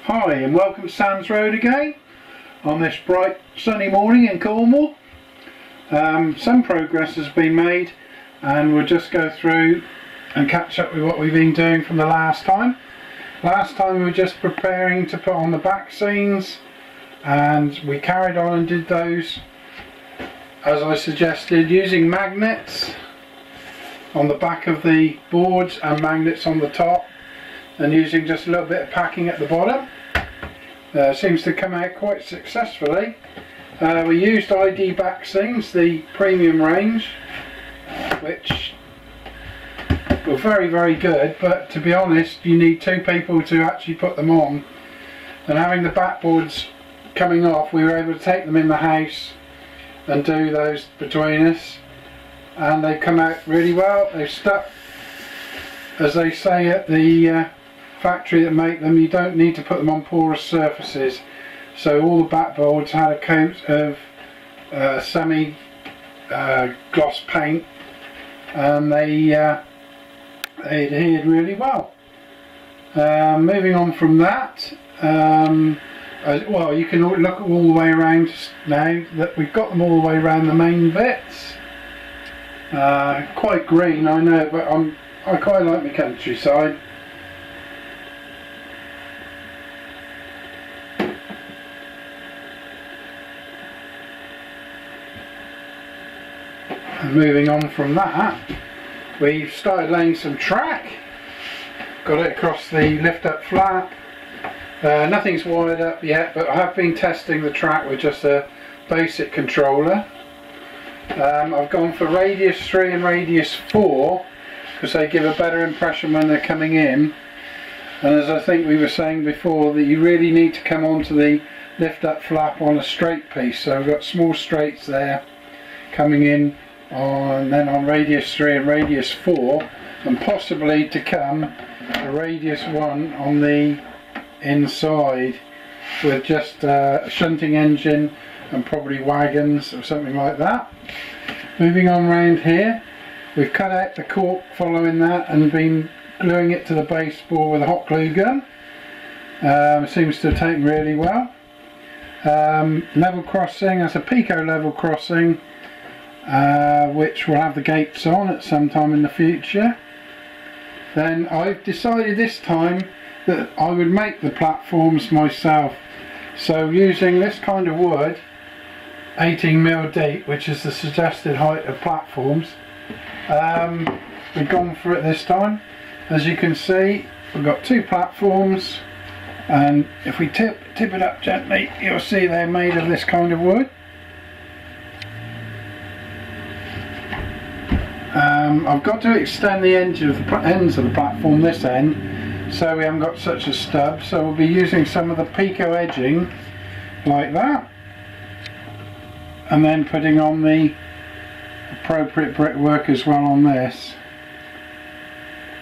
Hi and welcome to Sands Road again on this bright sunny morning in Cornwall. Some progress has been made and we'll just go through and catch up with what we've been doing from the last time. Last time we were just preparing to put on the back scenes, and we carried on and did those as I suggested, using magnets on the back of the boards and magnets on the top, and using just a little bit of packing at the bottom. Seems to come out quite successfully. We used ID Backscenes, the premium range, which were very good, but to be honest you need two people to actually put them on, and having the backboards coming off, we were able to take them in the house and do those between us, and they come out really well. They've stuck, as they say at the factory that make them, you don't need to put them on porous surfaces. So all the backboards had a coat of semi gloss paint, and they adhered really well. Moving on from that, well, you can look all the way around now that we've got them all the way around the main bits. Quite green, I know, but I quite like my countryside. Moving on from that, we've started laying some track, got it across the lift up flap. Nothing's wired up yet, but I have been testing the track with just a basic controller. I've gone for radius 3 and radius 4 because they give a better impression when they're coming in, and as I think we were saying before, that you really need to come onto the lift up flap on a straight piece. So we've got small straights there coming in then on radius 3 and radius 4, and possibly to come a radius 1 on the inside with just a shunting engine and probably wagons or something like that. Moving on round here, we've cut out the cork following that and been gluing it to the baseboard with a hot glue gun. Seems to have taken really well. Level crossing, that's a Pico level crossing, which will have the gates on at some time in the future. Then I've decided this time that I would make the platforms myself, so using this kind of wood, 18mm deep, which is the suggested height of platforms, we've gone for it this time. As you can see, we've got two platforms, and if we tip it up gently, you'll see they're made of this kind of wood. I've got to extend the ends of the platform this end, so we haven't got such a stub, so we'll be using some of the Pico edging like that, and then putting on the appropriate brickwork as well on this.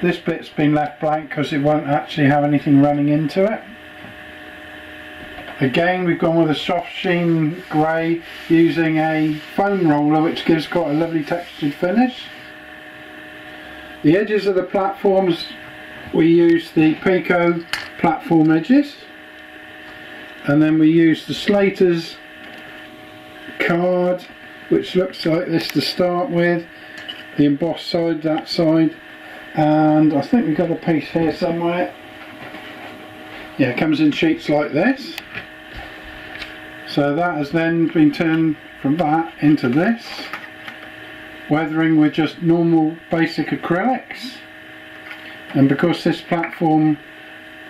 This bit's been left blank because it won't actually have anything running into it. Again, we've gone with a soft sheen grey using a foam roller, which gives quite a lovely textured finish. The edges of the platforms, we use the Pico platform edges, and then we use the Slater's card, which looks like this to start with, the embossed side, that side, and I think we've got a piece here somewhere. Yeah, it comes in sheets like this. So that has then been turned from that into this, weathering with just normal basic acrylics. And because this platform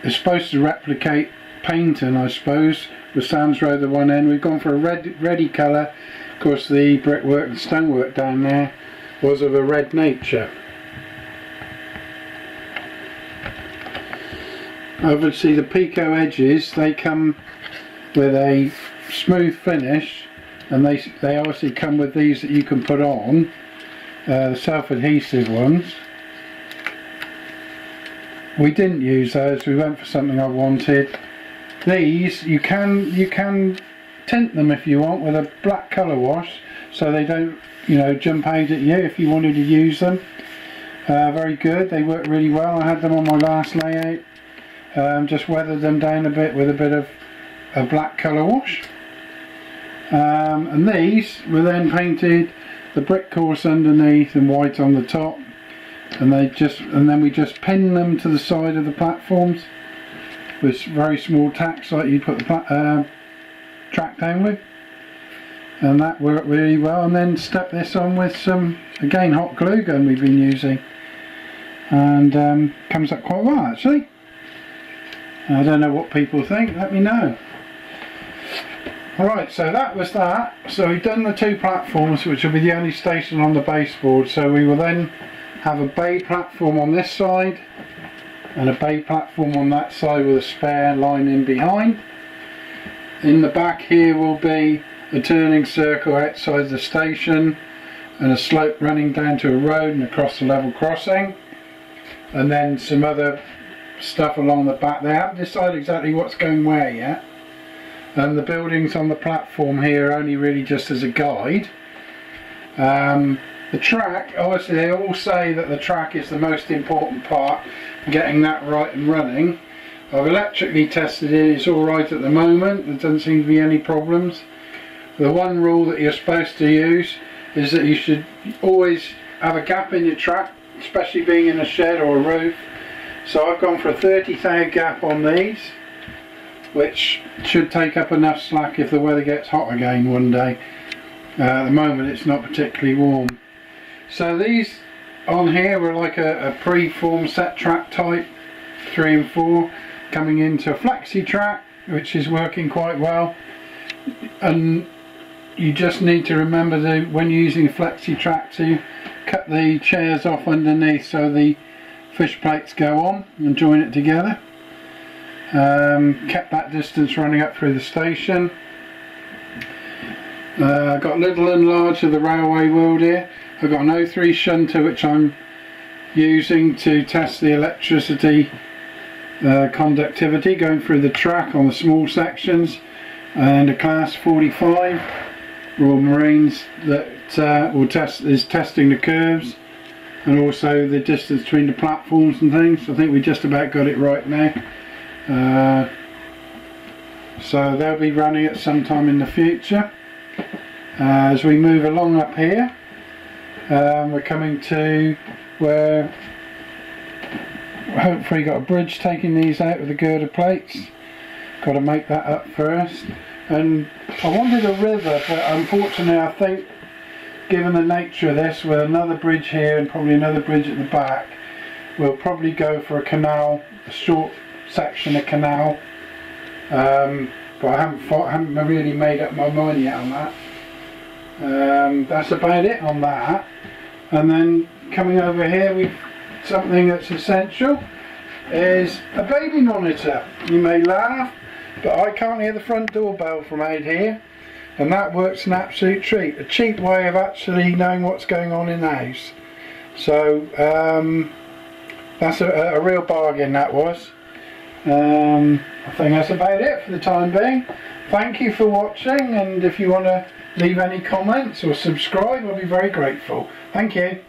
is supposed to replicate painting, I suppose, with Sands Road at one end, we've gone for a reddy colour. Of course the brickwork and stonework down there was of a red nature. Obviously the Pico edges, they come with a smooth finish, and they obviously come with these that you can put on, the self-adhesive ones. We didn't use those, we went for something I wanted. These, you can tint them if you want with a black colour wash, so they don't, you know, jump out at you if you wanted to use them. Very good, they work really well. I had them on my last layout, just weathered them down a bit with a bit of a black colour wash. And these were then painted the brick course underneath and white on the top, and then we just pinned them to the side of the platforms with very small tacks like you put the track down with, and that worked really well. And then stuck this on with some, again, hot glue gun we've been using, and comes up quite well actually. I don't know what people think, let me know. Alright, so that was that. So we've done the two platforms, which will be the only station on the baseboard. So we will then have a bay platform on this side and a bay platform on that side with a spare line in behind. In the back here will be a turning circle outside the station and a slope running down to a road and across the level crossing, and then some other stuff along the back. They haven't decided exactly what's going where yet, and the buildings on the platform here are only really just as a guide. The track, obviously they all say that the track is the most important part, getting that right and running. I've electrically tested it, it's alright at the moment, there doesn't seem to be any problems. The one rule that you're supposed to use is that you should always have a gap in your track, especially being in a shed or a roof. So I've gone for a 30 thou gap on these, which should take up enough slack if the weather gets hot again one day. At the moment it's not particularly warm. So these on here were like a pre-formed set track type 3 and 4 coming into a flexi track, which is working quite well. And you just need to remember that when you're using a flexi track to cut the chairs off underneath so the fish plates go on and join it together. Kept that distance running up through the station. Got little and large of the railway world here. I've got an 03 shunter which I'm using to test the electricity conductivity going through the track on the small sections, and a class 45 Royal Marines that is testing the curves and also the distance between the platforms and things. I think we just about got it right now. So they'll be running it sometime in the future. As we move along up here, we're coming to where hopefully got a bridge taking these out with the girder plates. Got to make that up first. And I wanted a river, but unfortunately I think, given the nature of this, with another bridge here and probably another bridge at the back, we'll probably go for a canal, a short section of canal. But I haven't really made up my mind yet on that. That's about it on that. And then coming over here, we've something that's essential is a baby monitor. You may laugh, but I can't hear the front doorbell from out here, and that works an absolute treat. A cheap way of actually knowing what's going on in the house. So that's a real bargain, that was. I think that's about it for the time being. Thank you for watching, and if you want to leave any comments or subscribe, I'll be very grateful. Thank you.